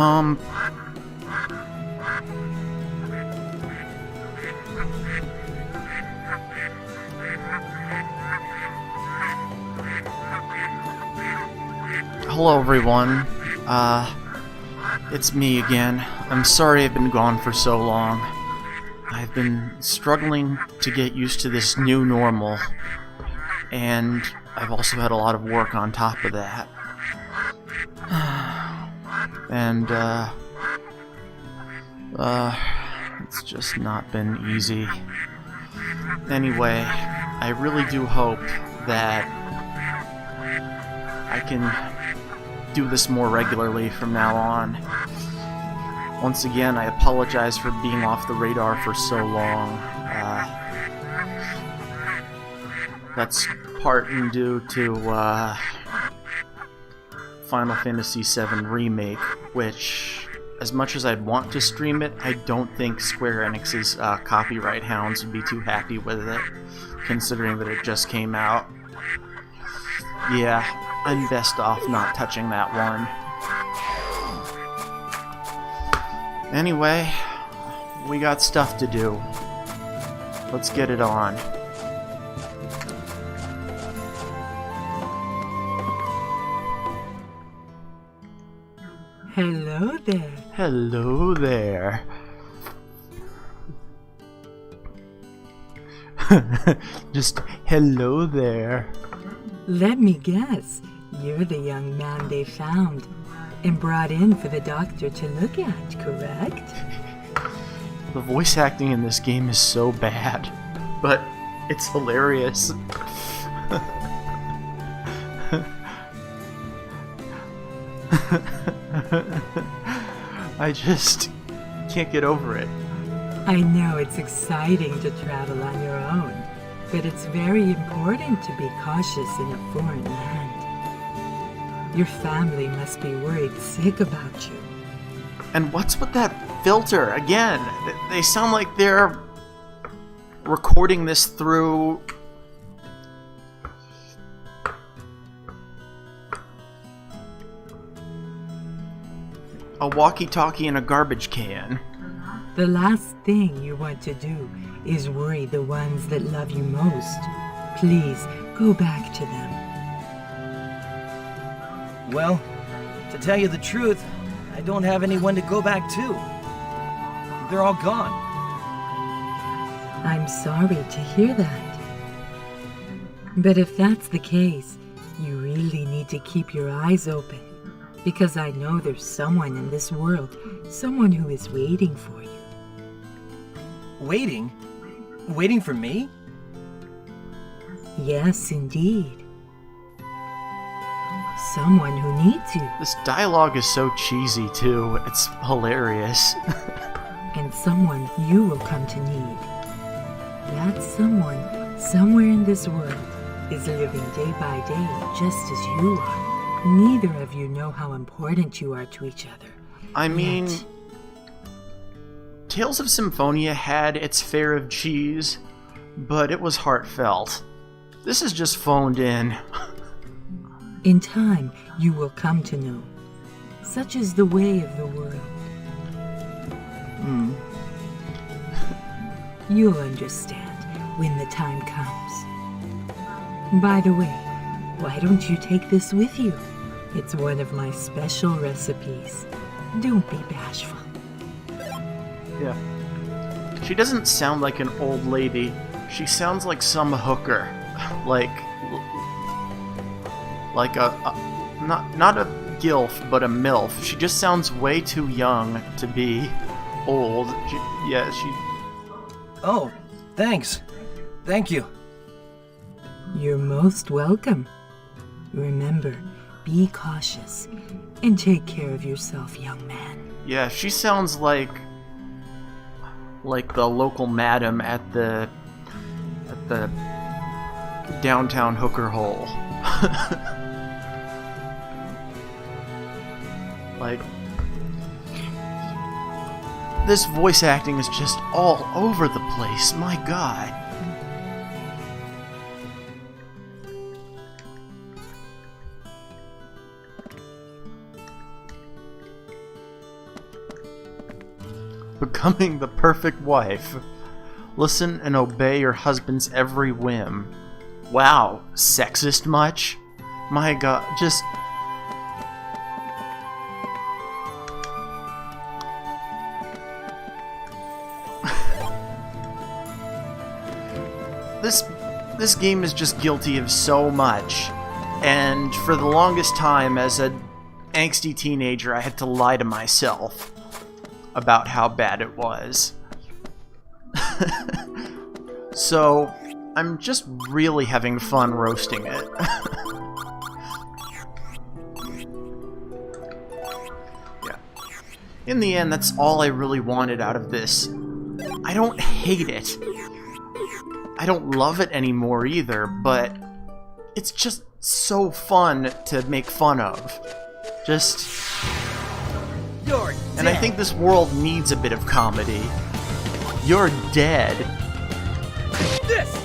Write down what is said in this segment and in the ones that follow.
Um, Hello everyone. It's me again. I'm sorry I've been gone for so long. I've been struggling to get used to this new normal, and I've also had a lot of work on top of that. And, it's just not been easy. Anyway, I really do hope that I can do this more regularly from now on. Once again, I apologize for being off the radar for so long. That's partly due to Final Fantasy VII Remake, which, as much as I'd want to stream it, I don't think Square Enix's copyright hounds would be too happy with it, considering that it just came out. Yeah, I'm best off not touching that one. Anyway, we got stuff to do. Let's get it on. Hello there. Hello there. Just hello there. Let me guess, you're the young man they found and brought in for the doctor to look at, correct? The voice acting in this game is so bad, but it's hilarious. I just can't get over it. I know it's exciting to travel on your own, but it's very important to be cautious in a foreign land. Your family must be worried sick about you. And what's with that filter? Again, they sound like they're recording this through a walkie-talkie in a garbage can. The last thing you want to do is worry the ones that love you most. Please, go back to them. Well, to tell you the truth, I don't have anyone to go back to. They're all gone. I'm sorry to hear that. But if that's the case, you really need to keep your eyes open. Because I know there's someone in this world, someone who is waiting for you. Waiting? Waiting for me? Yes, indeed. Someone who needs you. This dialogue is so cheesy, too. It's hilarious. And someone you will come to need. That someone, somewhere in this world, is living day by day just as you are. Neither of you know how important you are to each other. I mean, Yet. Tales of Symphonia had its fare of cheese, but it was heartfelt. This is just phoned in. In time, you will come to know. Such is the way of the world. You'll understand when the time comes. By the way, why don't you take this with you? It's one of my special recipes. Don't be bashful. Yeah. She doesn't sound like an old lady. She sounds like some hooker. Like not a gilf, but a milf. She just sounds way too young to be old. Oh, thanks. Thank you. You're most welcome. Remember, be cautious and take care of yourself, young man. Yeah, she sounds like the local madam at the downtown hooker hole. Like, this voice acting is just all over the place. My God. Becoming the perfect wife. Listen and obey your husband's every whim. Wow, sexist much? My god, just... This game is just guilty of so much. And for the longest time, as an angsty teenager, I had to lie to myself about how bad it was. So, I'm just really having fun roasting it. Yeah. In the end, that's all I really wanted out of this. I don't hate it. I don't love it anymore either, but it's just so fun to make fun of. Just... You're dead. And I think this world needs a bit of comedy. You're dead. This!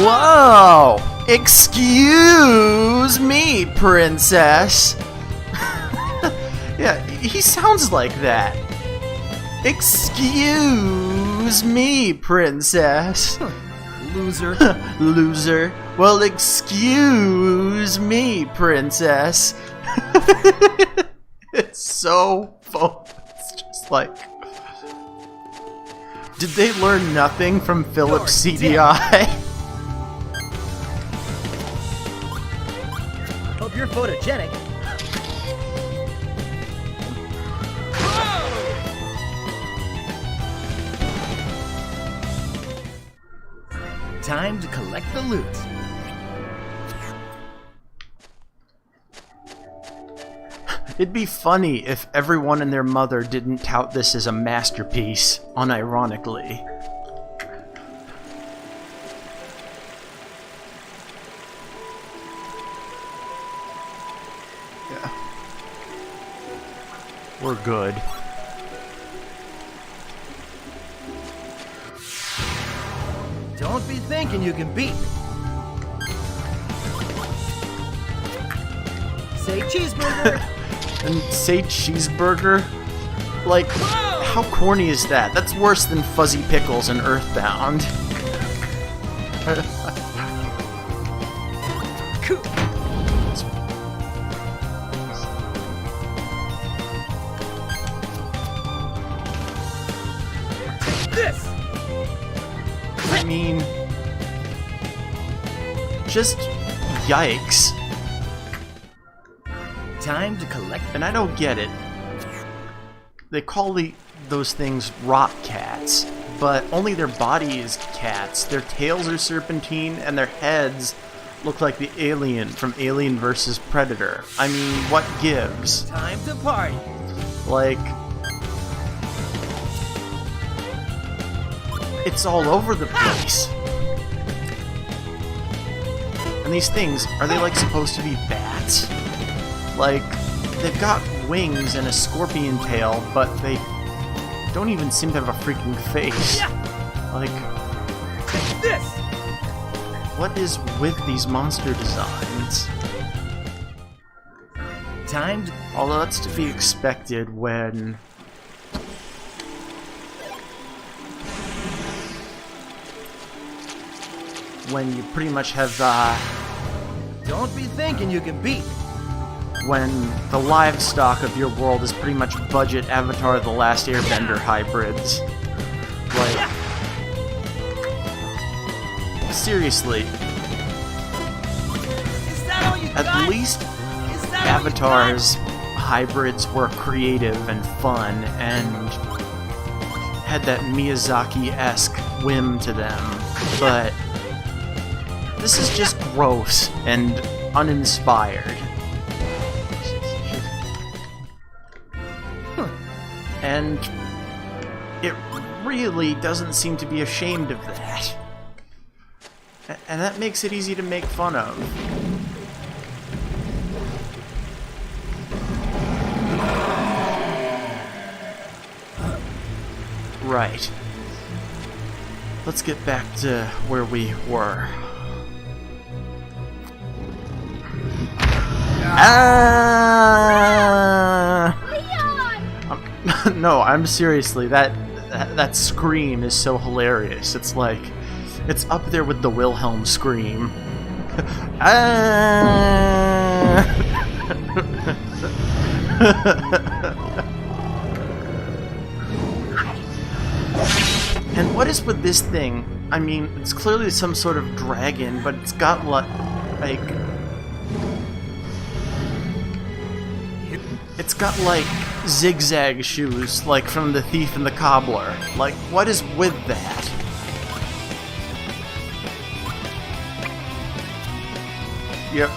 Whoa! Excuse me, princess. Yeah, he sounds like that. Excuse me, princess. Loser. Loser. Well, excuse me, princess. It's so fun. It's just like... Did they learn nothing from Philip's CDI? Hope you're photogenic. Time to collect the loot. It'd be funny if everyone and their mother didn't tout this as a masterpiece, unironically. Yeah. We're good. Don't be thinking you can beat me. Say cheeseburger. And say cheeseburger? Like, how corny is that? That's worse than Fuzzy Pickles in Earthbound. This. I mean, just yikes. Time to collect. And I don't get it. They call those things rock cats, but only their body is cats. Their tails are serpentine, and their heads look like the alien from Alien vs. Predator. I mean, what gives? Time to party. Like... It's all over the place. And these things, are they like supposed to be bats? Like, they've got wings and a scorpion tail, but they don't even seem to have a freaking face. Like, this. what is with these monster designs? Time to... Although that's to be expected when... when you pretty much have, Don't be thinking you can beat me. when the livestock of your world is pretty much budget Avatar The Last Airbender hybrids. Like, seriously, Is that all you at got? least Is that Avatar's hybrids were creative and fun and had that Miyazaki-esque whim to them, but this is just gross and uninspired. And it really doesn't seem to be ashamed of that. And that makes it easy to make fun of. Right. Let's get back to where we were. Leon! No, I'm seriously, that scream is so hilarious. It's like, it's up there with the Wilhelm scream. And what is with this thing? I mean, it's clearly some sort of dragon, but it's got like... It's got like zigzag shoes, like from the Thief and the Cobbler. Like, what is with that? Yep.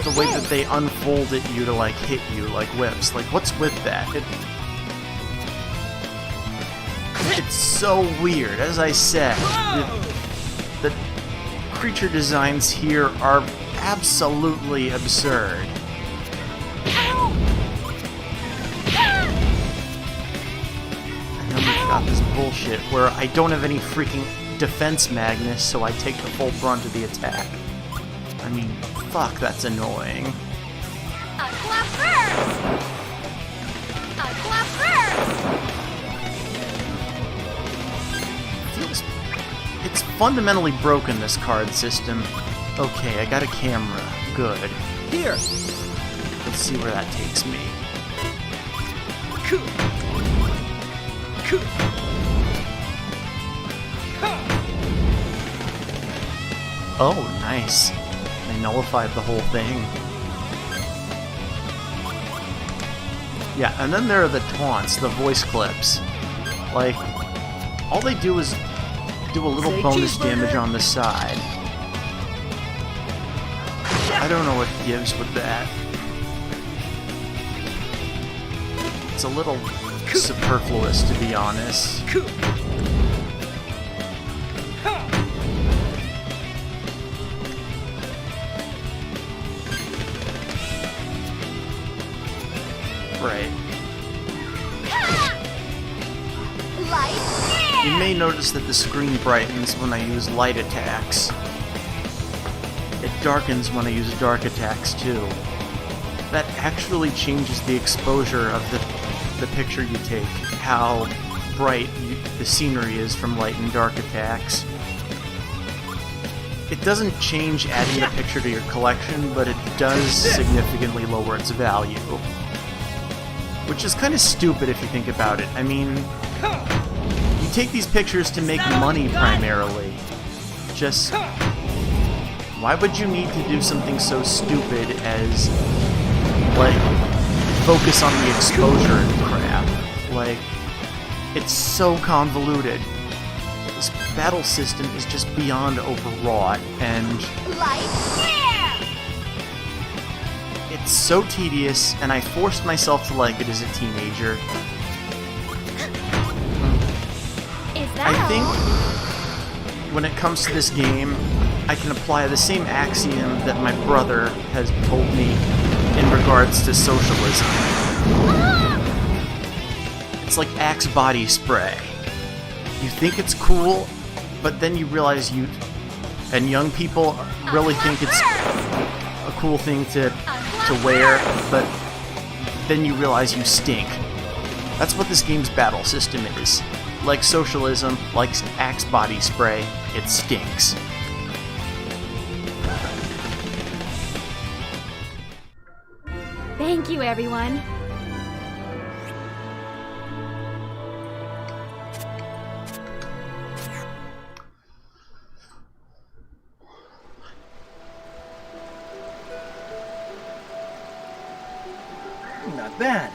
The way that they unfold at you to like hit you like whips. Like, what's with that? It's so weird. As I said, the creature designs here are absolutely absurd. And then we've got this bullshit where I don't have any freaking defense Magnus, so I take the full brunt of the attack. I mean, fuck, that's annoying. A clap first! A clap first! It's fundamentally broken, this card system. Okay, I got a camera. Good. Here! Let's see where that takes me. Oh, nice. They nullified the whole thing. Yeah, and then there are the taunts, the voice clips. Like, all they do is do a little bonus damage on the side. I don't know what gives with that. It's a little superfluous, to be honest. Right. You may notice that the screen brightens when I use light attacks. It darkens when I use dark attacks too. That actually changes the exposure of the picture you take, how bright the scenery is from light and dark attacks. It doesn't change adding the picture to your collection, but it does significantly lower its value. Which is kind of stupid if you think about it. I mean, you take these pictures to make money primarily. Just... why would you need to do something so stupid as, like, focus on the exposure and crap? Like, it's so convoluted. This battle system is just beyond overwrought, and it's so tedious, and I forced myself to like it as a teenager. I think when it comes to this game, I can apply the same axiom that my brother has told me in regards to socialism. It's like Axe body spray. You think it's cool, but then you realize and young people really think it's a cool thing to wear, but then you realize you stink. That's what this game's battle system is. Like socialism, like Axe body spray, it stinks. Thank you, everyone. Not bad.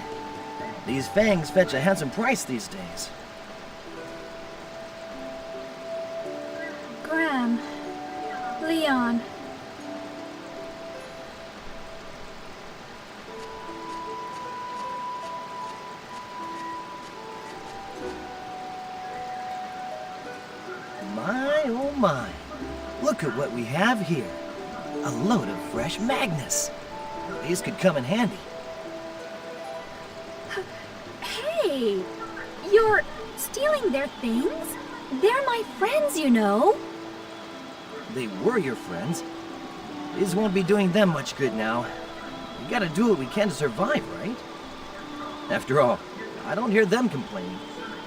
These fangs fetch a handsome price these days. Graham. Leon. My, oh my. Look at what we have here. A load of fresh Magnus. These could come in handy. Hey, you're stealing their things? They're my friends, you know. They were your friends. These won't be doing them much good now. We gotta do what we can to survive, right? After all, I don't hear them complaining.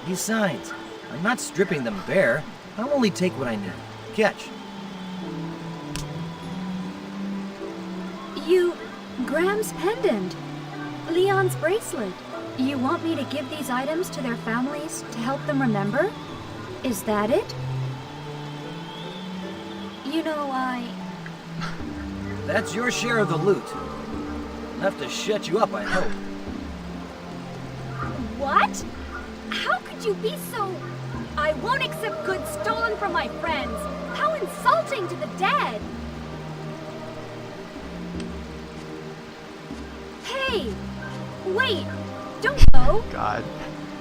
Besides, I'm not stripping them bare. I'll only take what I need. Catch. Graham's pendant. Leon's bracelet. You want me to give these items to their families to help them remember? Is that it? You know, That's your share of the loot. Enough to shut you up, I hope. What? How could you be so... I won't accept goods stolen from my friends. How insulting to the dead. Hey! Wait! Don't go! God.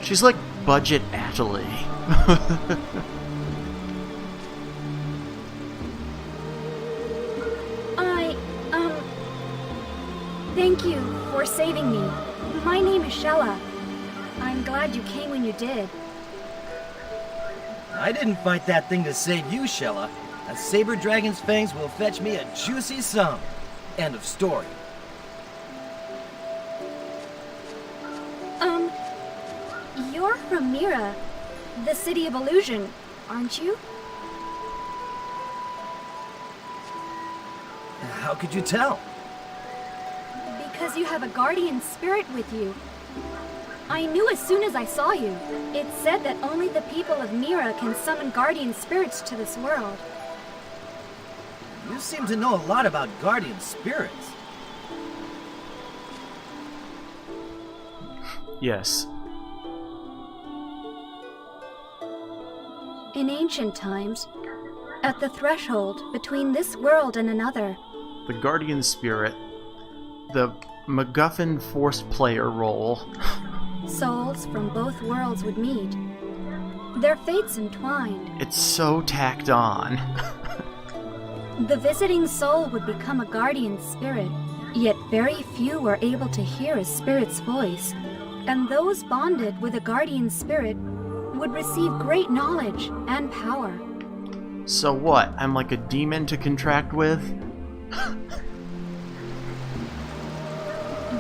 She's like budget Atlee. Thank you for saving me. My name is Shella. I'm glad you came when you did. I didn't fight that thing to save you, Shella. A saber dragon's fangs will fetch me a juicy sum. End of story. You're from Mira, the city of illusion, aren't you? How could you tell? Because you have a guardian spirit with you. I knew as soon as I saw you. It said that only the people of Mira can summon guardian spirits to this world. You seem to know a lot about guardian spirits. Yes. In ancient times, at the threshold between this world and another, The guardian spirit, the MacGuffin forced player role. souls from both worlds would meet. Their fates entwined. It's so tacked on. The visiting soul would become a guardian spirit, yet very few were able to hear a spirit's voice, and those bonded with a guardian spirit would receive great knowledge and power. So what? I'm like a demon to contract with?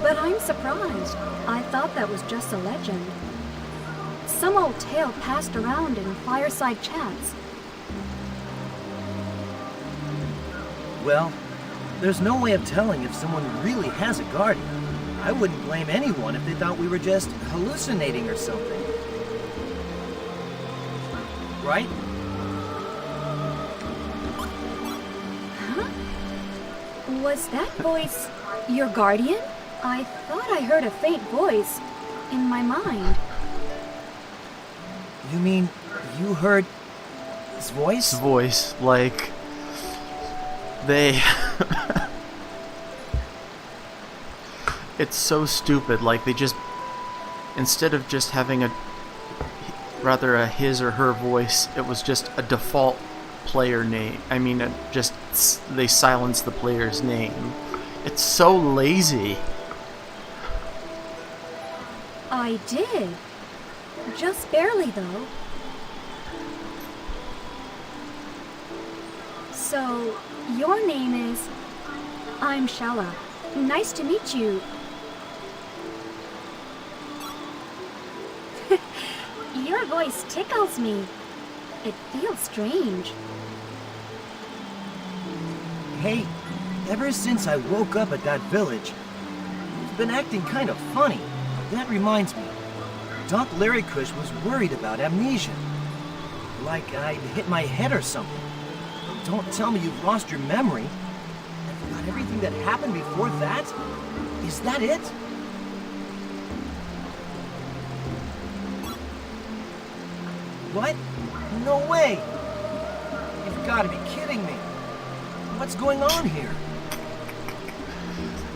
But I'm surprised. I thought that was just a legend. Some old tale passed around in fireside chats. Well, there's no way of telling if someone really has a guardian. I wouldn't blame anyone if they thought we were just hallucinating or something. Right? Huh? Was that voice your guardian? I thought I heard a faint voice in my mind. You mean you heard his voice? His voice, like... They... It's so stupid, like they just... Instead of just having a his or her voice, it was just a default player name. I mean, they silenced the player's name. It's so lazy. I did. Just barely, though. So, your name is... I'm Shella. Nice to meet you. Your voice tickles me. It feels strange. Hey, ever since I woke up at that village, you've been acting kind of funny. That reminds me, Doc Larrycush was worried about amnesia. Like I'd hit my head or something. Don't tell me you've lost your memory. I forgot everything that happened before that? Is that it? What? No way! You've got to be kidding me. What's going on here?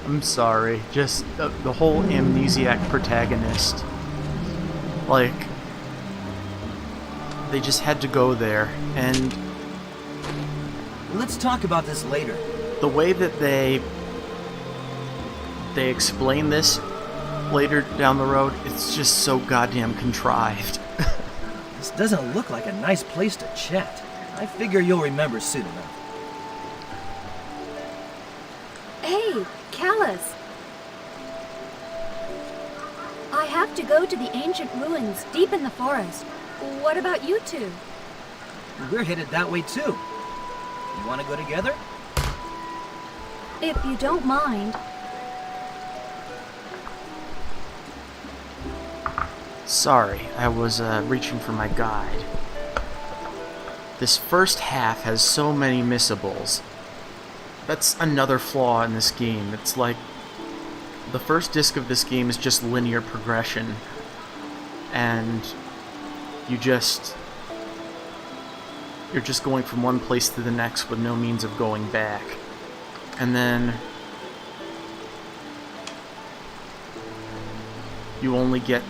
I'm sorry, just the whole amnesiac protagonist. Like, they just had to go there, and Let's talk about this later. the way that they explain this later down the road, it's just so goddamn contrived. This doesn't look like a nice place to chat. I figure you'll remember soon enough. Hey, Callus! I have to go to the ancient ruins deep in the forest. What about you two? We're headed that way too. You want to go together? If you don't mind. Sorry, I was reaching for my guide. This first half has so many missables. That's another flaw in this game. It's like the first disc of this game is just linear progression, and you're just going from one place to the next with no means of going back. And then you only get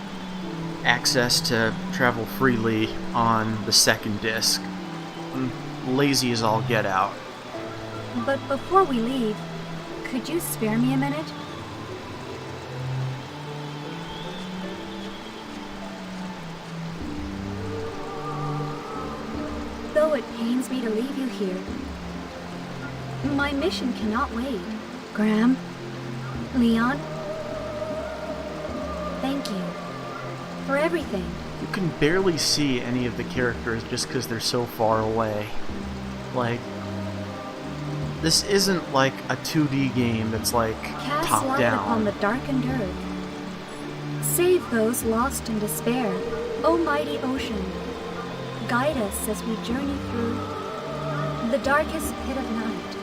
access to travel freely on the second disc. Lazy as all get out. But before we leave, could you spare me a minute? Though it pains me to leave you here, my mission cannot wait. Graham, Leon, thank you for everything. You can barely see any of the characters just because they're so far away. Like, this isn't like a 2D game that's like Cast top light down. upon the darkened earth. Save those lost in despair, O mighty ocean. Guide us as we journey through the darkest pit of night.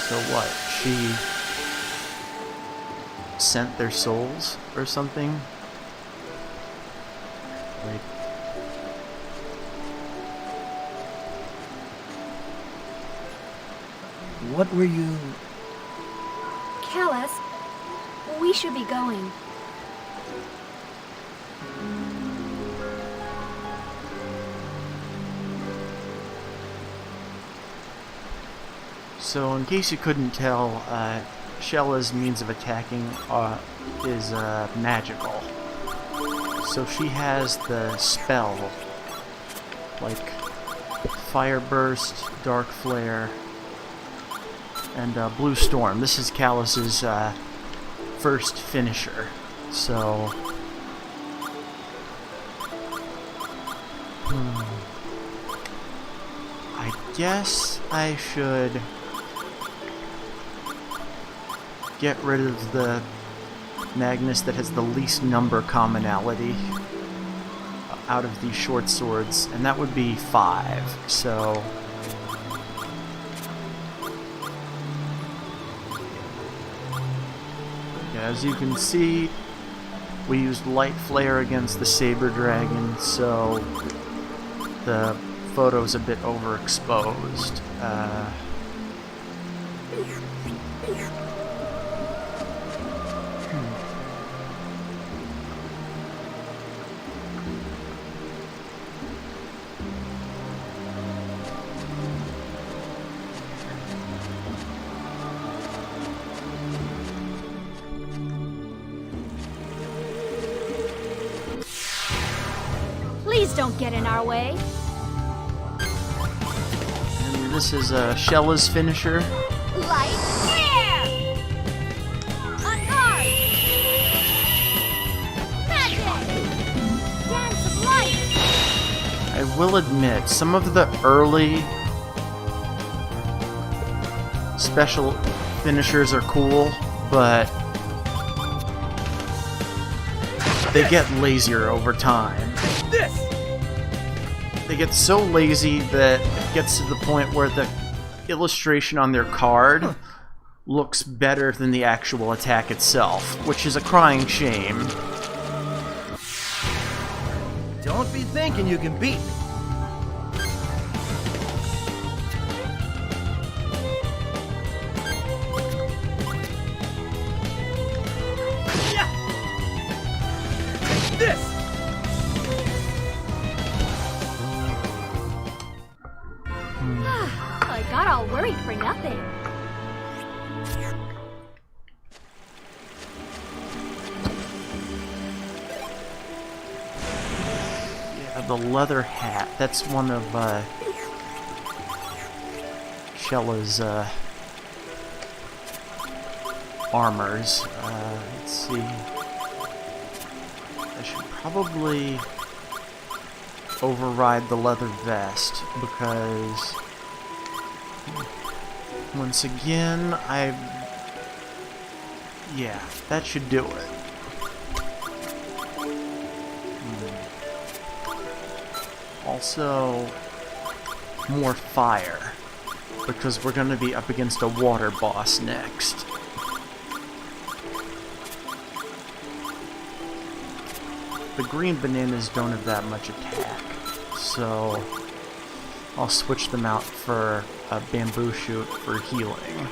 So what? She sent their souls or something? Like, What were you... Callus, we should be going. so in case you couldn't tell, Shella's means of attacking is magical. So she has the spell, like Fire Burst, Dark Flare, and Blue Storm. This is Callus's first finisher. So I guess I should get rid of the Magnus that has the least number commonality out of these short swords, and that would be 5. So as you can see, we used light flare against the saber dragon, so the photo's a bit overexposed. Please don't get in our way. And this is Shella's finisher. Light flare! On guard! Magic! Dance of light! I will admit, some of the early special finishers are cool, but they get lazier over time. This! They get so lazy that it gets to the point where the illustration on their card looks better than the actual attack itself, which is a crying shame. Don't be thinking you can beat me. Yeah! This! I got all worried for nothing. the leather hat. That's one of Shella's armors. Let's see. I should probably override the leather vest because once again, yeah, that should do it. Also, more fire, because we're going to be up against a water boss next. The green bananas don't have that much attack, so I'll switch them out for a bamboo shoot for healing.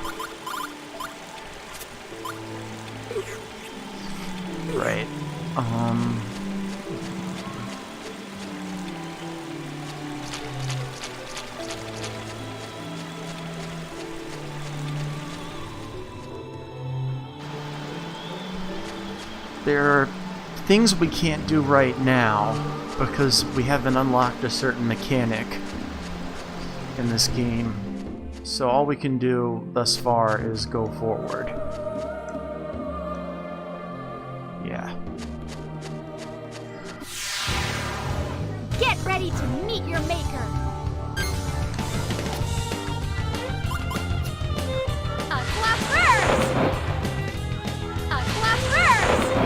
Right. There are things we can't do right now because we haven't unlocked a certain mechanic in this game. So all we can do thus far is go forward. Yeah. Get ready to meet your maker. A clap first! A clap first!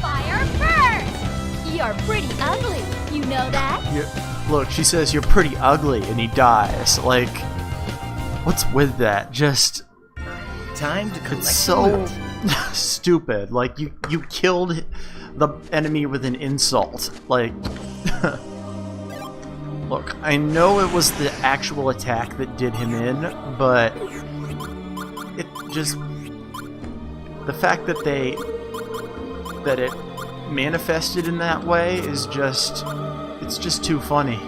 Fire first! You're pretty ugly, you know that? Look, she says you're pretty ugly, and he dies. Like, what's with that? Just, Time to collect it's so loot. stupid. Like, you killed the enemy with an insult. Like, look, I know it was the actual attack that did him in, but it just, the fact that it manifested in that way is just, it's just too funny.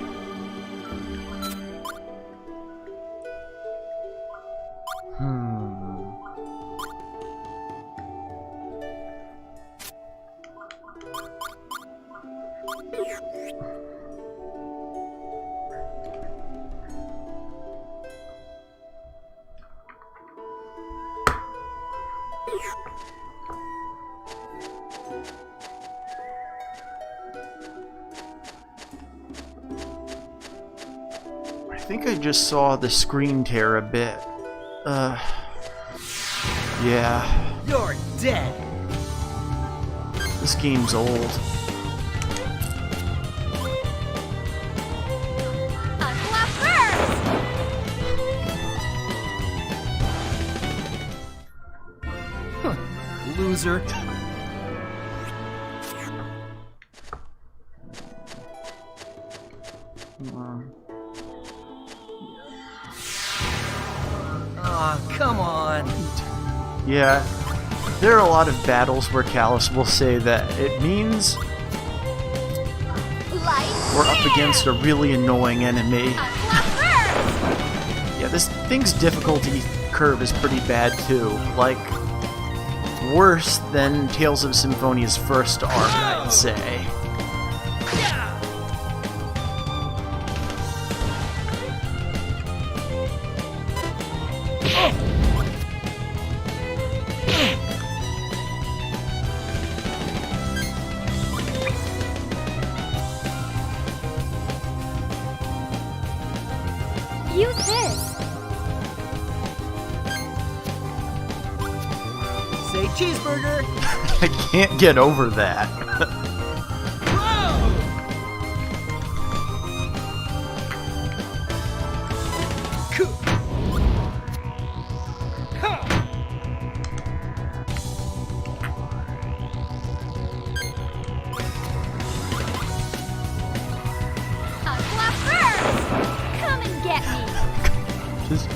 I think I just saw the screen tear a bit. Yeah. You're dead. This game's old. A clap first! Loser. Aw, come on. Yeah, there are a lot of battles where Callus will say that it means Light we're up here! against a really annoying enemy. A clap first! Yeah, this thing's difficulty curve is pretty bad too. Like, worse than Tales of Symphonia's first arc, I'd say. Use this! Say cheeseburger. I can't get over that. A clap first! Come and get me! Just-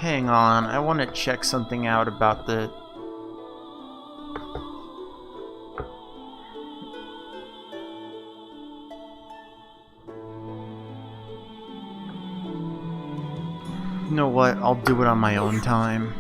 hang on, I want to check something out about the... You know what? I'll do it on my own time.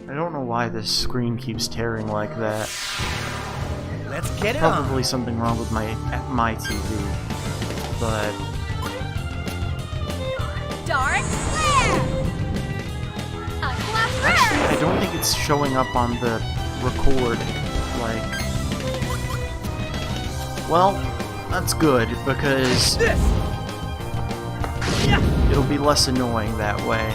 I don't know why this screen keeps tearing like that. Let's get it on. Probably something wrong with my TV, but Dark Flare! actually I don't think it's showing up on the record. Like, well, that's good because it'll be less annoying that way.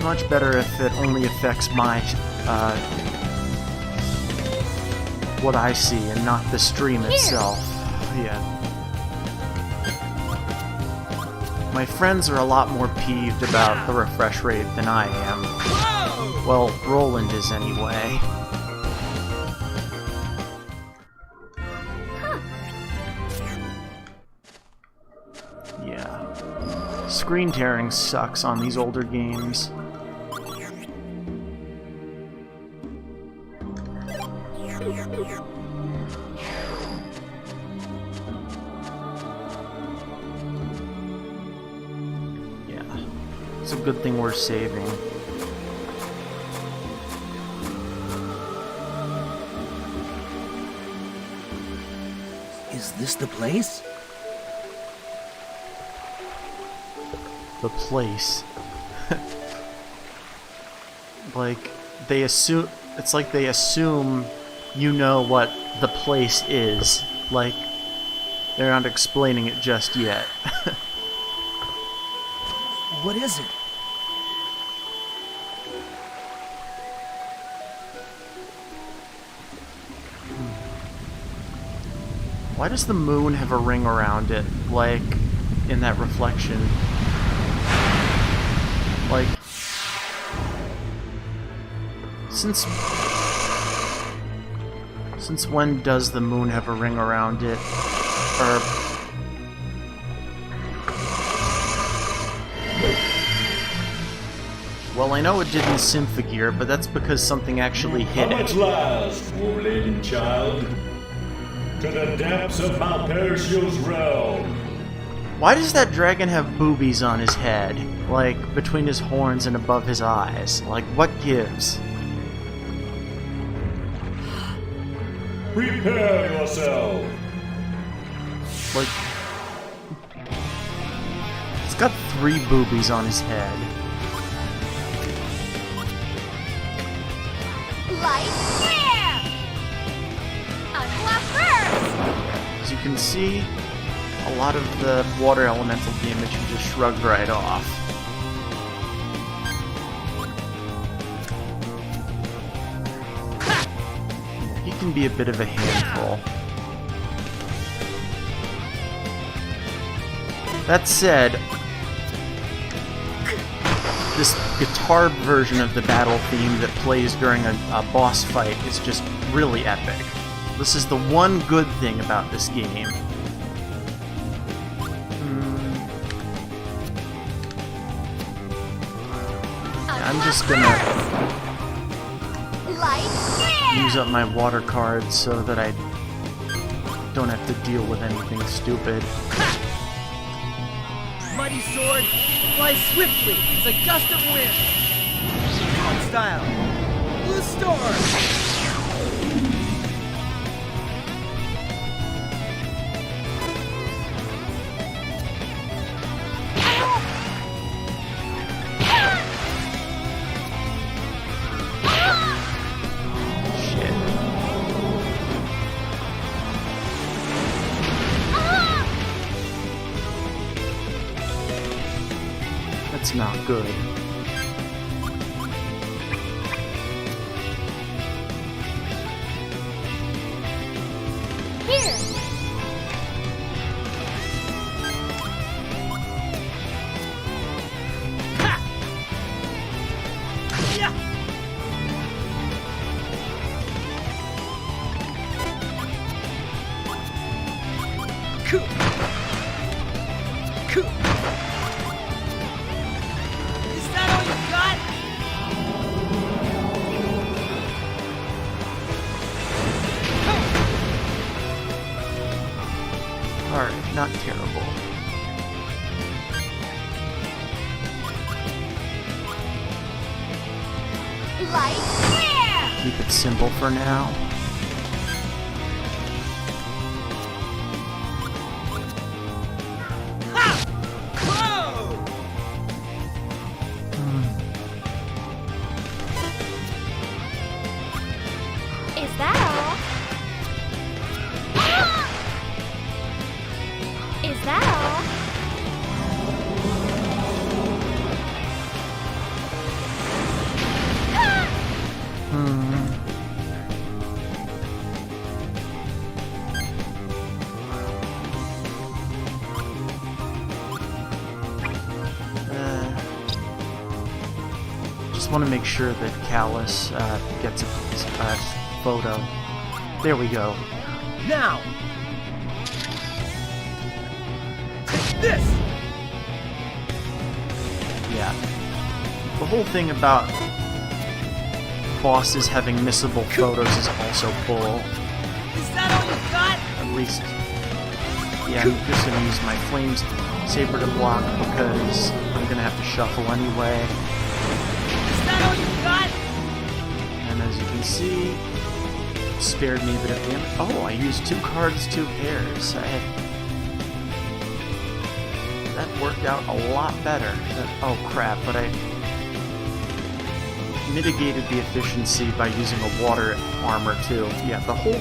Much better if it only affects my what I see and not the stream itself. Yeah. My friends are a lot more peeved about the refresh rate than I am. Well, Roland is anyway. Yeah. Screen tearing sucks on these older games. Yeah, it's a good thing we're saving. Is this the place? The place. Like, they assume... It's like they assume you know what the place is. Like, they're not explaining it just yet. What is it? Why does the moon have a ring around it, like, in that reflection? Like, since when does the moon have a ring around it? Or... Well, I know it did in Symphogear, but that's because something actually hit Come at it. last, war-laden child, to the depths of Malpercio's realm. Why does that dragon have boobies on his head? Like, between his horns and above his eyes? Like, what gives? Prepare yourself. Like... It's got 3 boobies on his head. Light Flare! Unclap Burst! As you can see, a lot of the water elemental damage he just shrugged right off. He can be a bit of a handful. That said, this guitar version of the battle theme that plays during a boss fight is just really epic. This is the one good thing about this game. I'm just gonna use up my water cards so that I don't have to deal with anything stupid. Mighty sword, fly swiftly as a gust of wind. On style, blue storm. Shit. That's not good. Is that all you got? Alright, not terrible. Light flare! Keep it simple for now. Is that all? Is that all? Just want to make sure that Callus gets a photo. There we go. Now! Take this! Yeah. The whole thing about bosses having missable photos is also bull. Is that all you got? At least, yeah, I'm just gonna use my Flames Saber to block because I'm gonna have to shuffle anyway. Is that all you got? And as you can see, it spared me a bit of damage. Oh, I used 2 cards, 2 pairs. That worked out a lot better. Oh crap, but I mitigated the efficiency by using a water armor too. Yeah, the whole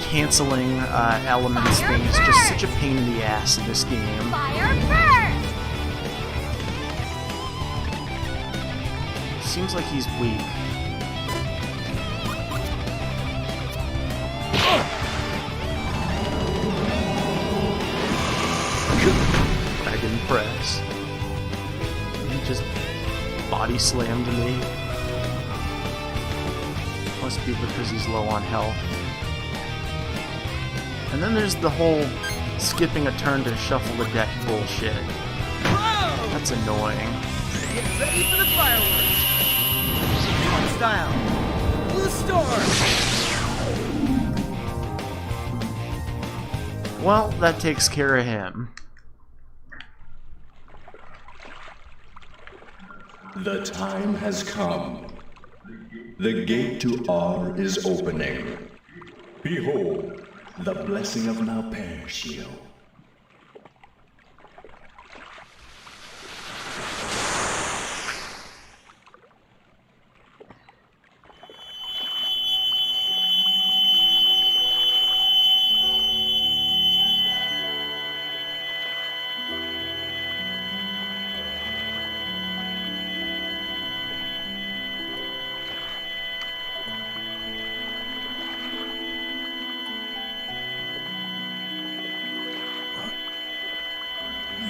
canceling elements thing is just such a pain in the ass in this game. Fire first! Seems like he's weak. I didn't press. He just body slammed me. Must be because he's low on health. And then there's the whole skipping a turn to shuffle the deck bullshit. Whoa! That's annoying. Get ready for the fireworks! On style! Blue Storm! Well, that takes care of him. The time has come. The gate to R is opening. Behold, the blessing of Malpercio.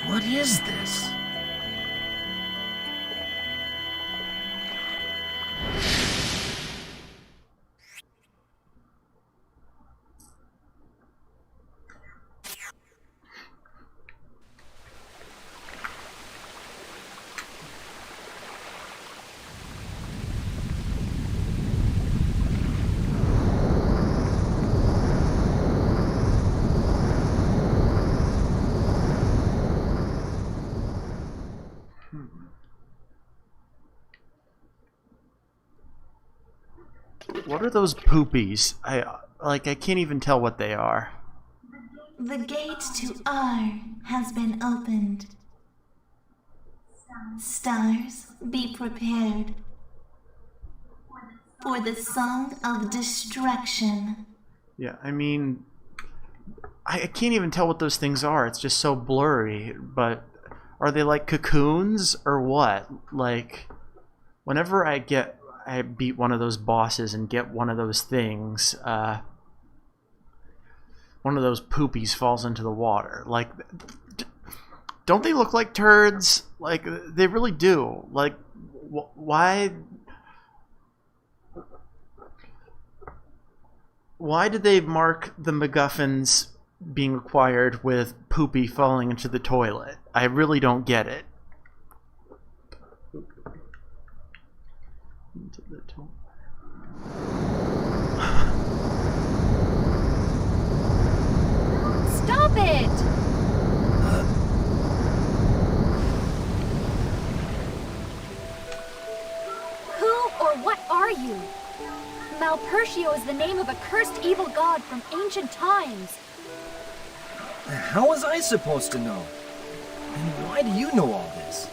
What is this? What are those poopies? I can't even tell what they are. The gate to R has been opened. Stars, be prepared for the Song of Destruction. Yeah, I mean, I can't even tell what those things are. It's just so blurry. But are they like cocoons or what? Like, whenever I beat one of those bosses and get one of those things, one of those poopies falls into the water. Like, don't they look like turds? Like, they really do. Like, why did they mark the MacGuffins being acquired with Poopy falling into the toilet. I really don't get it. Into the toilet. Stop it! Who or what are you? Malpertio is the name of a cursed evil god from ancient times. How was I supposed to know? And why do you know all this?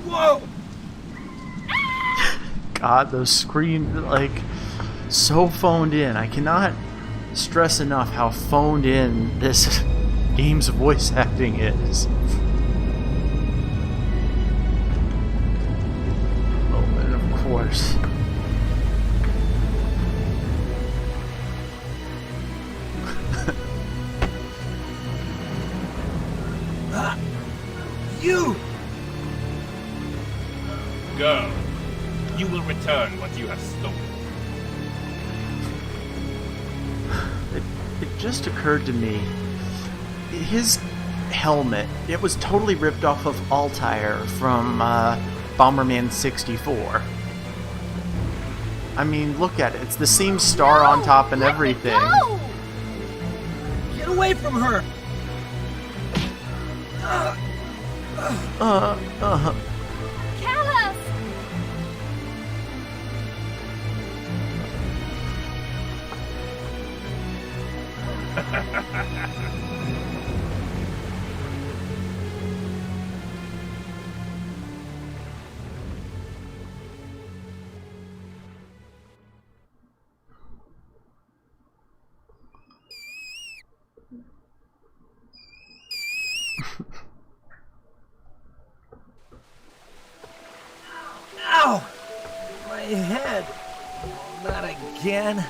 Whoa! God, those screams, like, so phoned in. I cannot stress enough how phoned in this game's voice acting is. Oh, and of course. You! Go. You will return what you have stolen. It just occurred to me, his helmet, it was totally ripped off of Altair from Bomberman 64. I mean, look at it. It's the same star on top and everything. No! Get away from her! Callus! Ow! My head! Not again.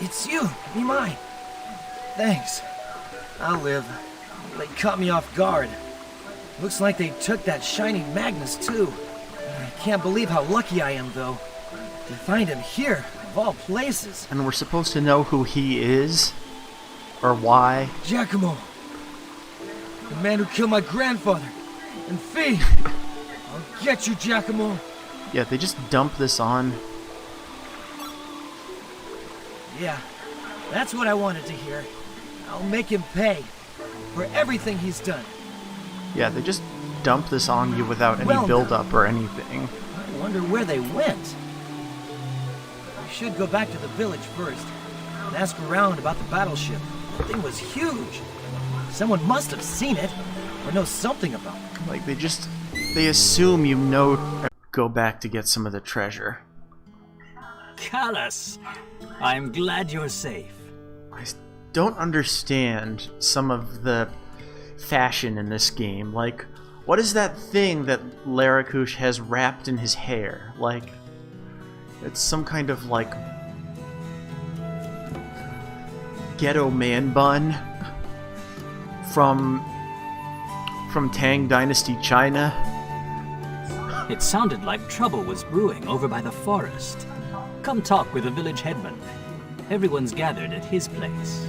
It's you, Nimai. Thanks. I'll live. They caught me off guard. Looks like they took that shiny Magnus, too. I can't believe how lucky I am, though. To find him here, of all places. And we're supposed to know who he is? Or why? Giacomo. The man who killed my grandfather. And Fee. I'll get you, Giacomo. Yeah, they just dump this on. Yeah, that's what I wanted to hear. I'll make him pay for everything he's done. Yeah, they just dump this on you without any Well, build-up or anything. I wonder where they went. We should go back to the village first and ask around about the battleship. The thing was huge. Someone must have seen it or know something about it. Like, they assume you know. Go back to get some of the treasure. Callus, I'm glad you're safe. I don't understand some of the fashion in this game. Like, what is that thing that Larakush has wrapped in his hair? Like, it's some kind of, like, ghetto man bun from Tang Dynasty China. It sounded like trouble was brewing over by the forest. Come talk with the village headman. Everyone's gathered at his place.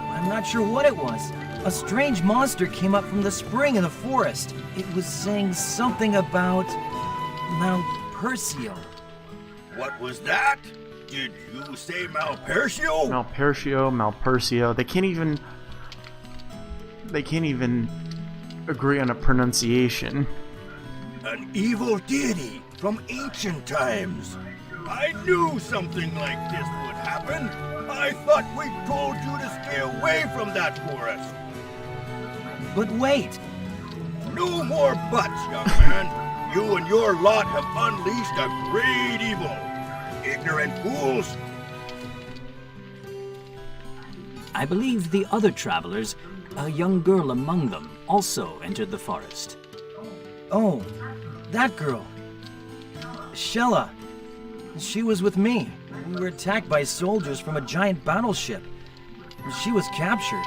I'm not sure what it was. A strange monster came up from the spring in the forest. It was saying something about Malpertio. What was that? Did you say Malpertio? Malpertio. They can't even agree on a pronunciation. An evil deity from ancient times. I knew something like this would happen. I thought we told you to stay away from that forest. But wait. No more buts, young man. You and your lot have unleashed a great evil. Ignorant fools. I believe the other travelers, a young girl among them, also entered the forest. Oh, that girl. Shella. She was with me. We were attacked by soldiers from a giant battleship. She was captured.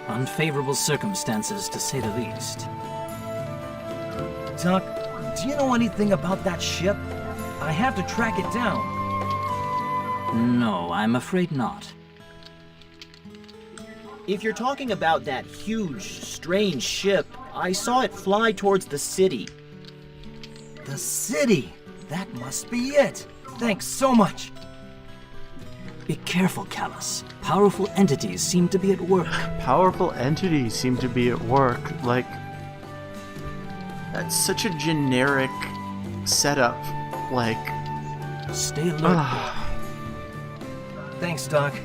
Unfavorable circumstances, to say the least. Doc, do you know anything about that ship? I have to track it down. No, I'm afraid not. If you're talking about that huge, strange ship, I saw it fly towards the city. The city! That must be it! Thanks so much! Be careful, Callus. Powerful entities seem to be at work. Powerful entities seem to be at work. Like, that's such a generic setup. Like, stay alert. Thanks, Doc.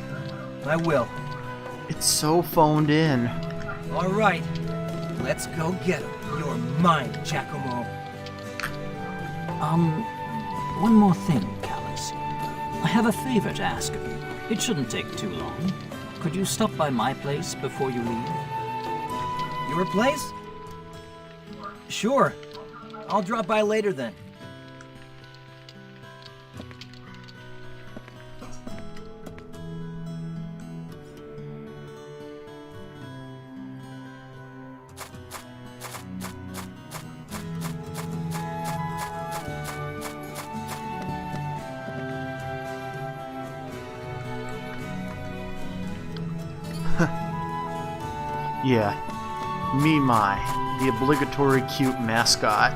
I will. It's so phoned in. All right. Let's go get him. You're mine, Giacomo. One more thing, Callus. I have a favor to ask of you. It shouldn't take too long. Could you stop by my place before you leave? Your place? Sure. I'll drop by later then. Yeah. Me, the obligatory cute mascot.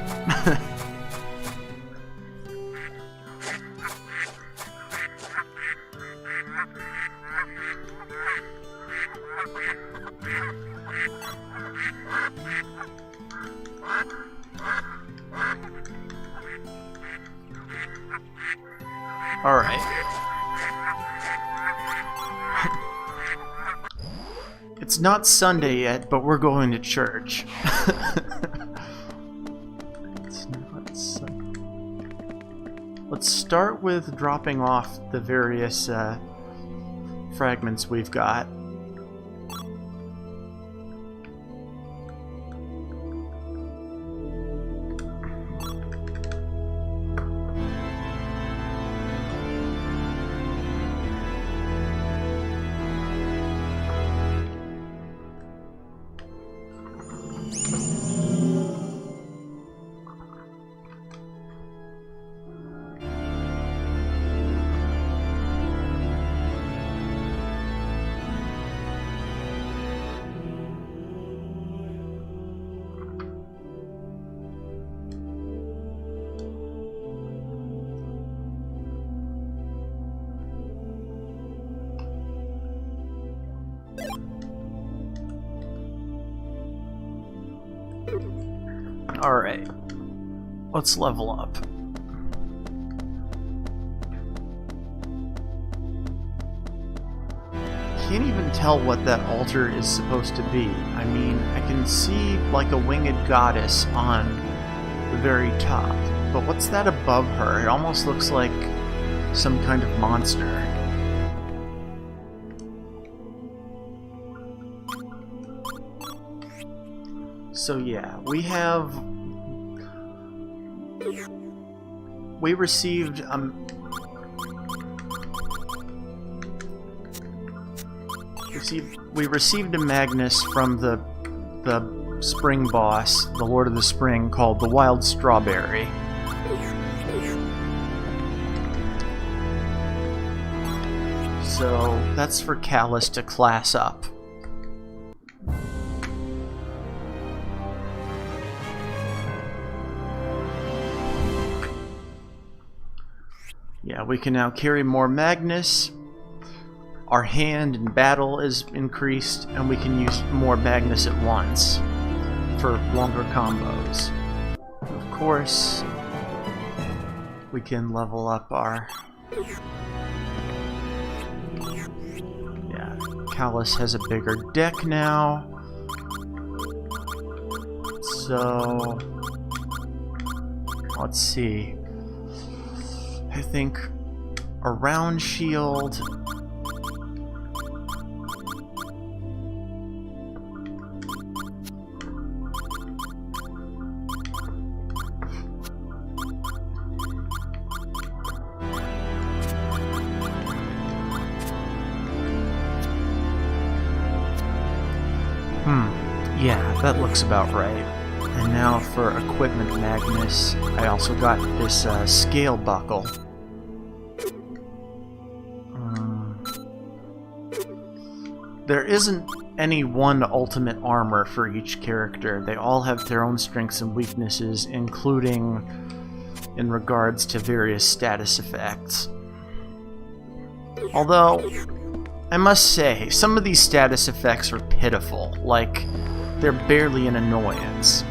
Alright. It's not Sunday yet, but we're going to church. It's not Sunday. Let's start with dropping off the various fragments we've got. Alright, let's level up. Can't even tell what that altar is supposed to be. I mean, I can see like a winged goddess on the very top, but what's that above her? It almost looks like some kind of monster. So yeah, we received we received a Magnus from the spring boss, the Lord of the Spring, called the Wild Strawberry. So that's for Callus to class up. Yeah, we can now carry more Magnus. Our hand in battle is increased, and we can use more Magnus at once for longer combos. Of course, we can level up our... Yeah, Callus has a bigger deck now. So... let's see. I think a round shield. Yeah, that looks about right. And now for equipment, Magnus, I also got this scale buckle. There isn't any one ultimate armor for each character. They all have their own strengths and weaknesses, including in regards to various status effects. Although, I must say, some of these status effects are pitiful, like, they're barely an annoyance.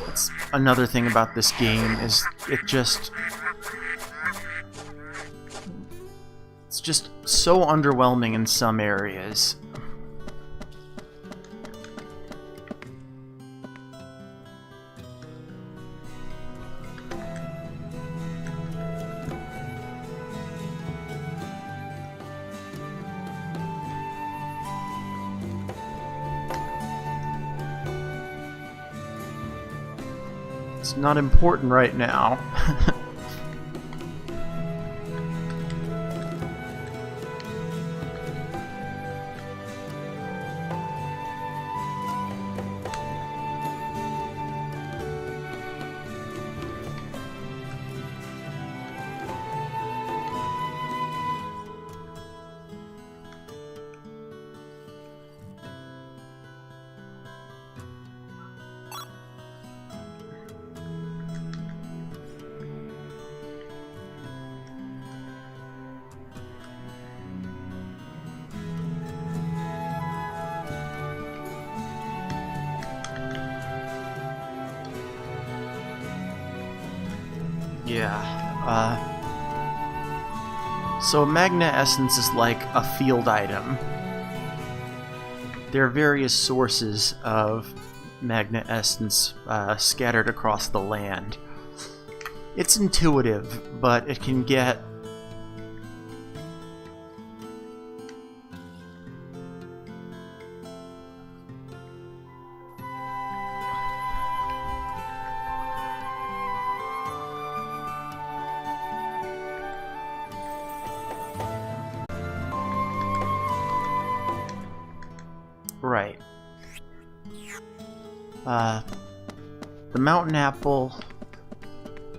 That's another thing about this game, is it's just so underwhelming in some areas. It's not important right now. So Magna Essence is like a field item. There are various sources of Magna Essence scattered across the land. It's intuitive, but it can get right. The mountain apple,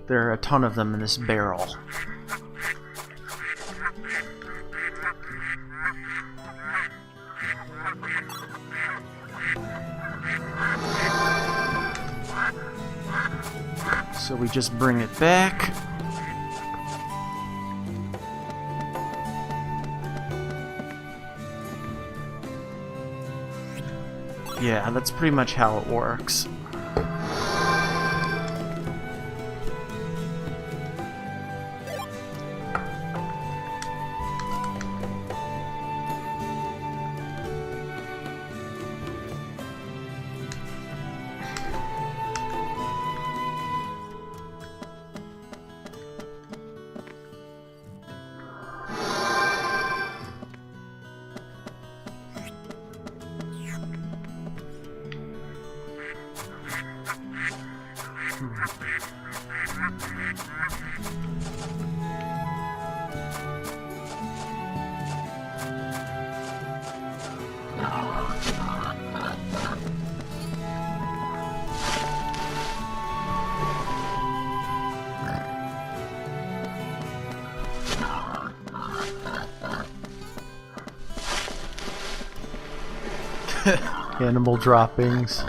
there are a ton of them in this barrel. So we just bring it back. Yeah, that's pretty much how it works. Animal droppings.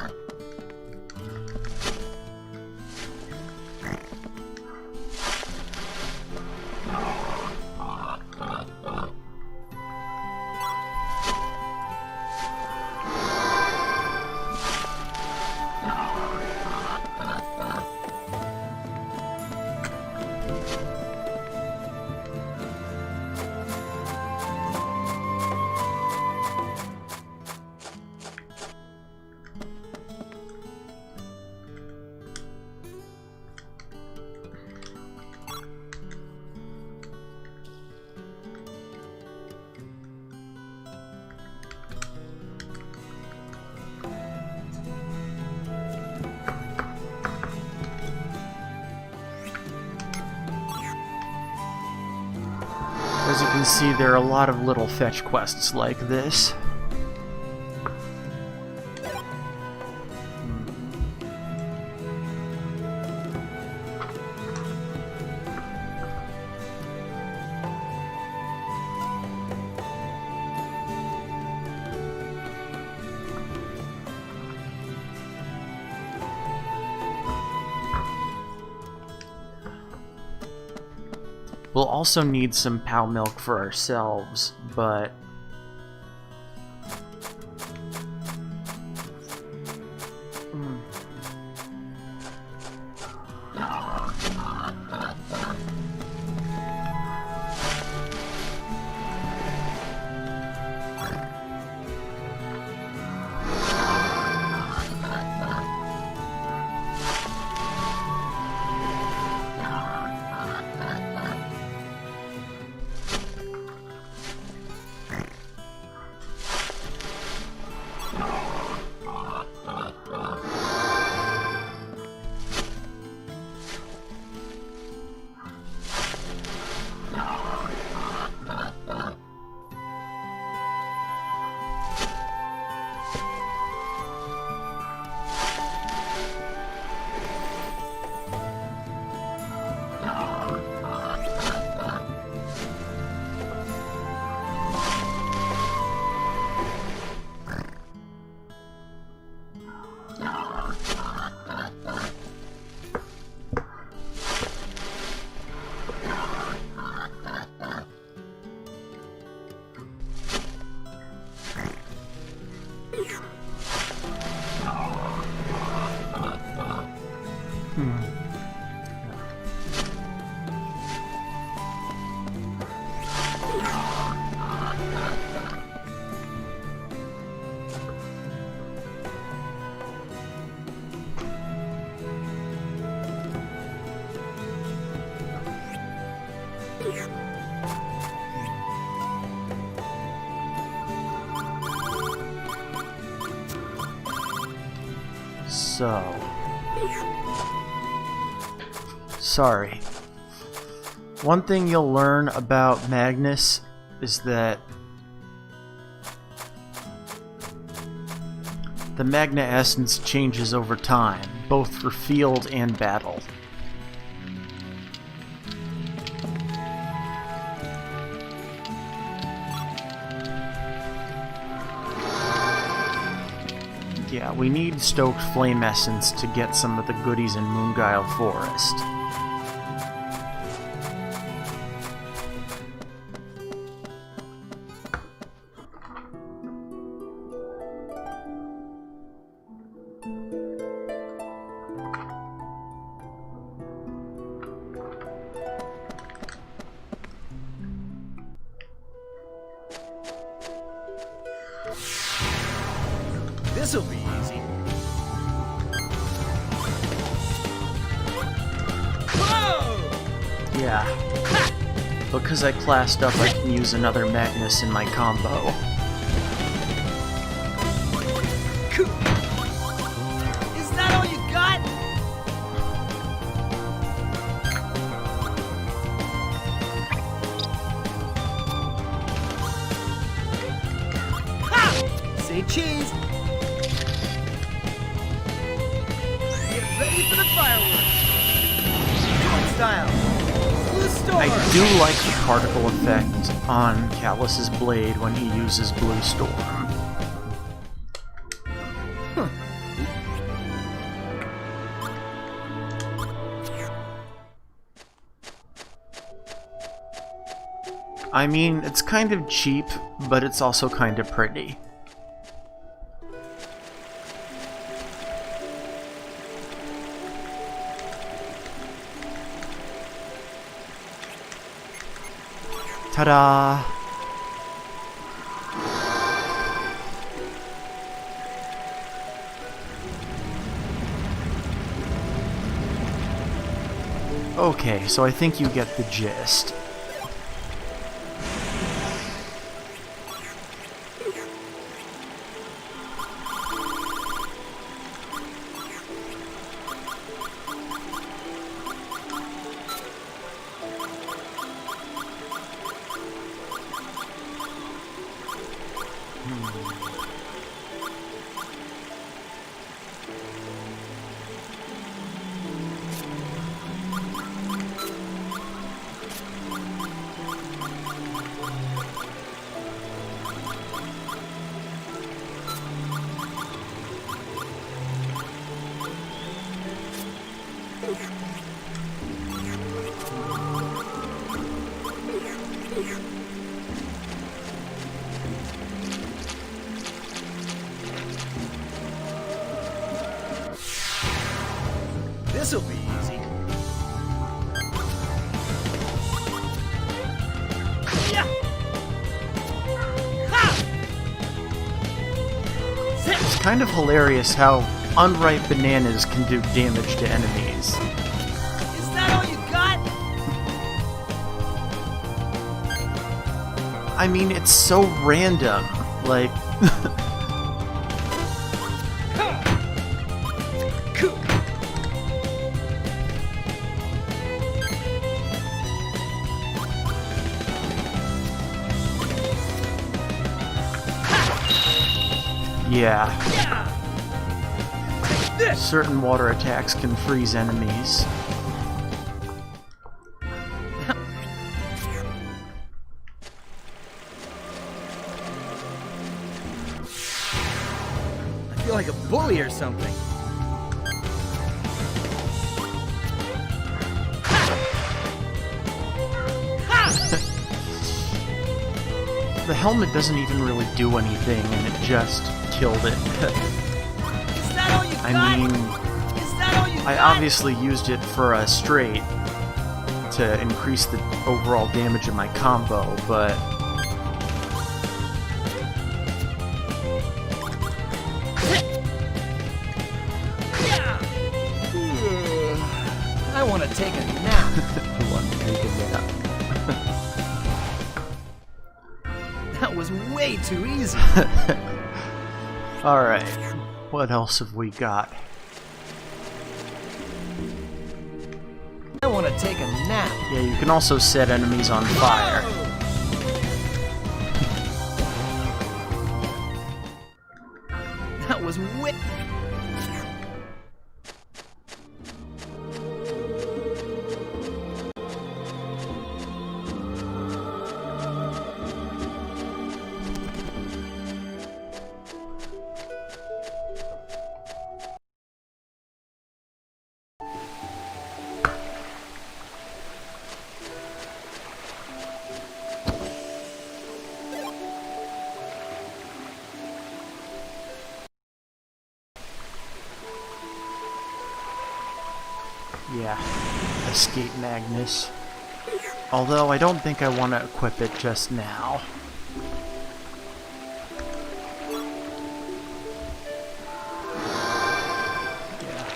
As you can see, there are a lot of little fetch quests like this. We'll also need some POW milk for ourselves, but... Sorry. One thing you'll learn about Magnus is that the Magna Essence changes over time, both for field and battle. Yeah, we need Stoked Flame Essence to get some of the goodies in Moonguile Forest. This'll be easy. Whoa! Yeah. Because I classed up, I can use another Magnus in my combo. Is that all you got? Ha! Say cheese. Get ready for the fireworks. Sword style. Blue storm. I do like the particle effect on Callus's blade when he uses Blue Storm. I mean, it's kind of cheap, but it's also kind of pretty. Ta-da! Okay, so I think you get the gist. This'll be easy. Yeah. It's kind of hilarious how unripe bananas can do damage to enemies. Is that all you got? I mean, it's so random. Like, yeah. Certain water attacks can freeze enemies. I feel like a bully or something. The helmet doesn't even really do anything, and it just killed it. Is that all you got? I mean, Is that all you I got? obviously used it for a straight to increase the overall damage of my combo, but I want to take a nap. I want to take a nap. That was way too easy. Alright, what else have we got? I want to take a nap. Yeah, you can also set enemies on fire. That was way... Yeah, escape Magnus. Although I don't think I want to equip it just now. Yeah.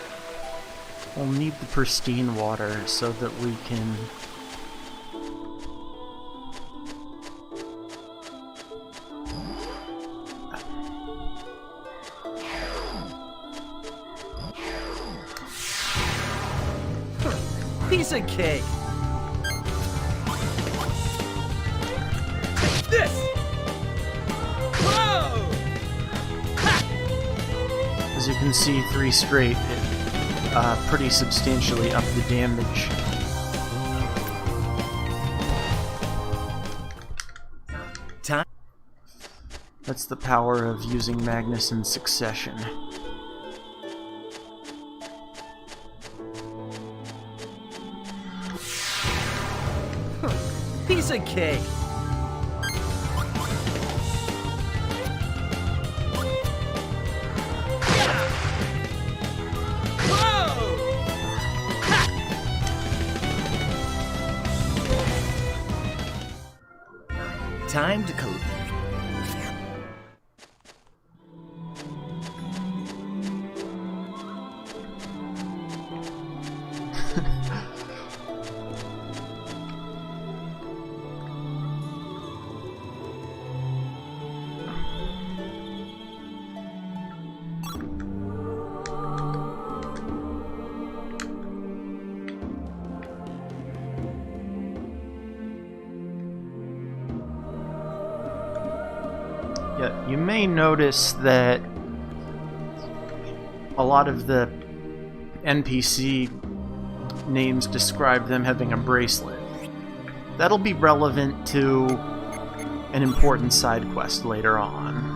We'll need the pristine water so that we can... Piece of cake. Take this. Whoa! As you can see, 3 straight, it pretty substantially upped the damage. Time. That's the power of using Magnus in succession. Piece of cake. Time to collect. Yeah, you may notice that a lot of the NPC names describe them having a bracelet. That'll be relevant to an important side quest later on.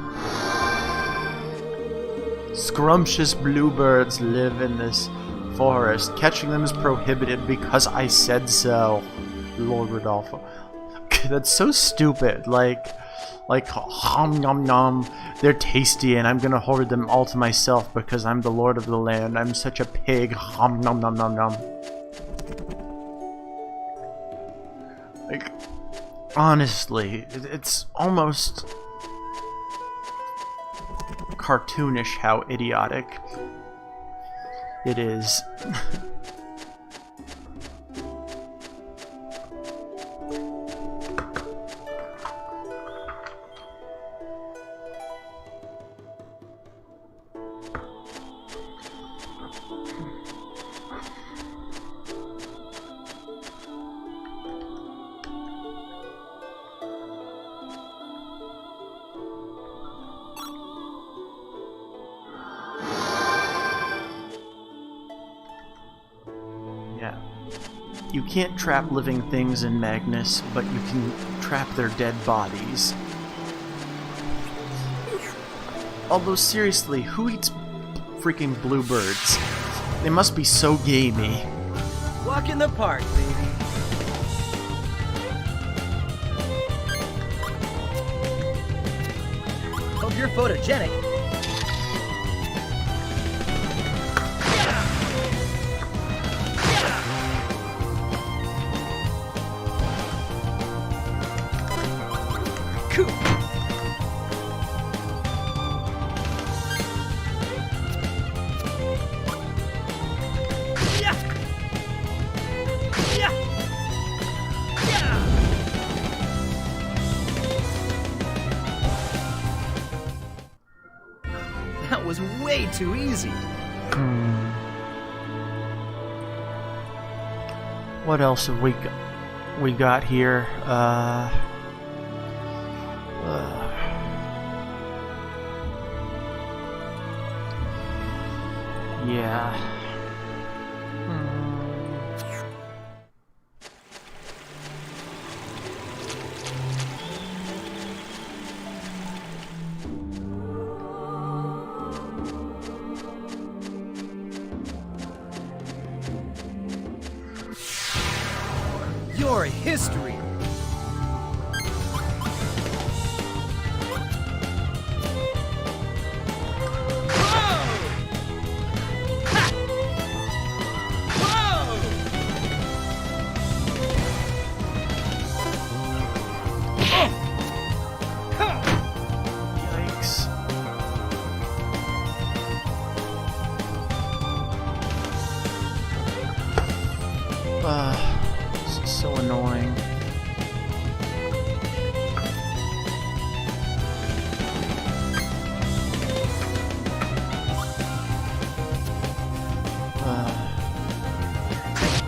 Scrumptious bluebirds live in this forest. Catching them is prohibited because I said so. Lord Rodolfo. That's so stupid. Like, hom nom nom. They're tasty and I'm gonna hoard them all to myself because I'm the lord of the land. I'm such a pig. Hom nom nom nom nom. Like, honestly, it's almost cartoonish how idiotic it is. You can't trap living things in Magnus, but you can trap their dead bodies. Although seriously, who eats freaking bluebirds? They must be so gamey. Walk in the park, baby. Hope you're photogenic. That was way too easy. What else have we got here? Yeah. Your history. Yikes. This is so annoying.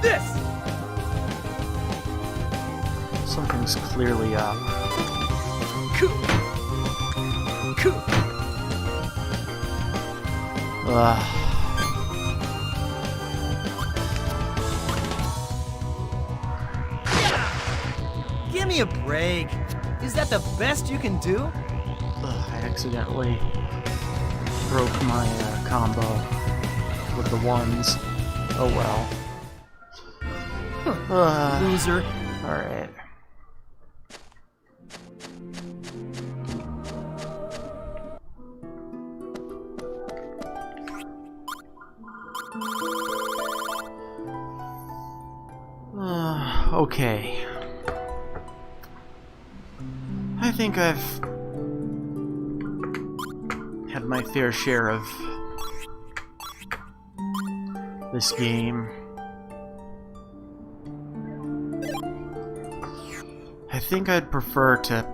This! Something's clearly up. Give me a break. Is that the best you can do? I accidentally broke my combo with the ones. Oh well. Loser. Alright. Okay. I think I've had my fair share of this game. I think I'd prefer to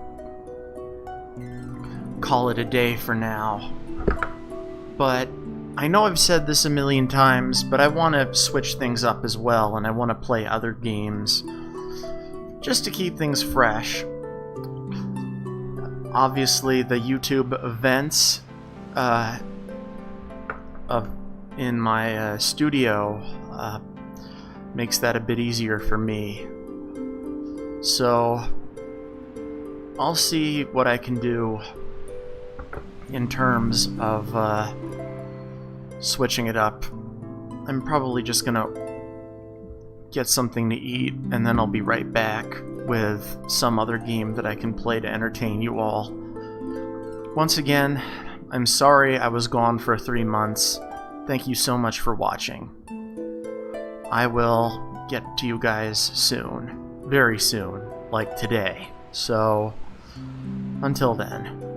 call it a day for now. But I know I've said this a million times, but I want to switch things up as well, and I want to play other games just to keep things fresh. obviously, the YouTube events in my studio makes that a bit easier for me. So I'll see what I can do in terms of switching it up. I'm probably just gonna get something to eat, and then I'll be right back with some other game that I can play to entertain you all. Once again, I'm sorry I was gone for 3 months. Thank you so much for watching. I will get to you guys soon. Very soon. Like today. So, until then.